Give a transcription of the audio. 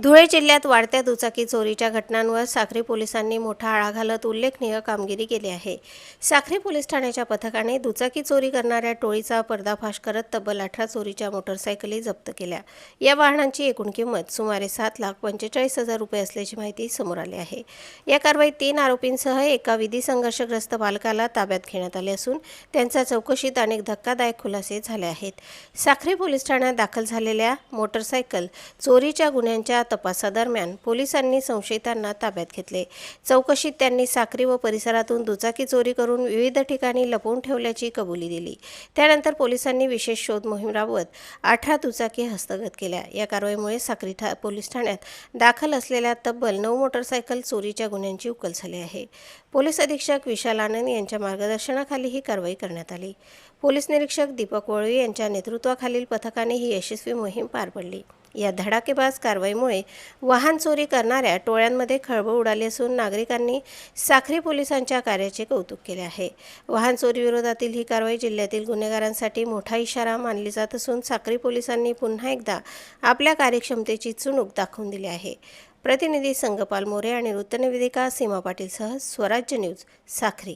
धुळे जिल्ह्यात वाढत्या दुचाकी चोरीच्या घटनांवर साक्री पोलिसांनी मोठा आळा घालत उल्लेखनीय कामगिरी केली आहे। साक्री पोलीस ठाण्याच्या पथकाने दुचाकी चोरी करणाऱ्या टोळीचा पर्दाफाश करत तब्बल 18 चोरीच्या मोटरसायकली जप्त केल्या। या वाहनांची एकूण किंमत सुमारे 7,45,000 रुपये असल्याची माहिती समोर आली आहे। या कारवाईत 3 आरोपींसह एका विधी संघर्षग्रस्त बालकाला ताब्यात घेण्यात आले असून त्यांच्या चौकशीत अनेक धक्कादायक खुलासे झाले आहेत। साक्री पोलीस ठाण्यात दाखल झालेल्या मोटरसायकल चोरीच्या गुन्ह्यांच्या तपासादरम्यान पोलिसांनी संशयितांना ताब्यात घेतले। चौकशीत त्यांनी साक्री व परिसरातून दुचाकी चोरी करून विविध ठिकाणी लपवून ठेवल्याची कबुली दिली। त्यानंतर पोलिसांनी विशेष शोध मोहीम राबवत 18 दुचाकी हस्तगत केल्या। या कारवाईमुळे साक्री पोलीस ठाण्यात दाखल असलेल्या तब्बल 9 मोटरसायकल चोरीच्या गुन्ह्यांची उकल झाली आहे। पोलीस अधीक्षक विशाल आनंद यांच्या मार्गदर्शनाखाली ही कारवाई करण्यात आली। पोलीस निरीक्षक दीपक वळवी यांच्या नेतृत्वाखालील पथकाने ही यशस्वी मोहीम पार पाडली। या धडाकेबाज कारवाईमुळे वाहन चोरी करणाऱ्या टोळ्यांमध्ये खळबळ उडाली असून नागरिकांनी साक्री पोलिसांच्या कार्याचे कौतुक केले आहे। वाहन चोरी विरोधातील ही कारवाई जिल्ह्यातील गुन्हेगारांसाठी मोठा इशारा मानली जात असून साक्री पोलिसांनी पुन्हा एकदा आपल्या कार्यक्षमतेची चुणूक दाखवून दिली आहे। प्रतिनिधी संगपाल मोरे आणि वृत्तनिवेदिका सीमा पाटीलसह स्वराज्य न्यूज साक्री।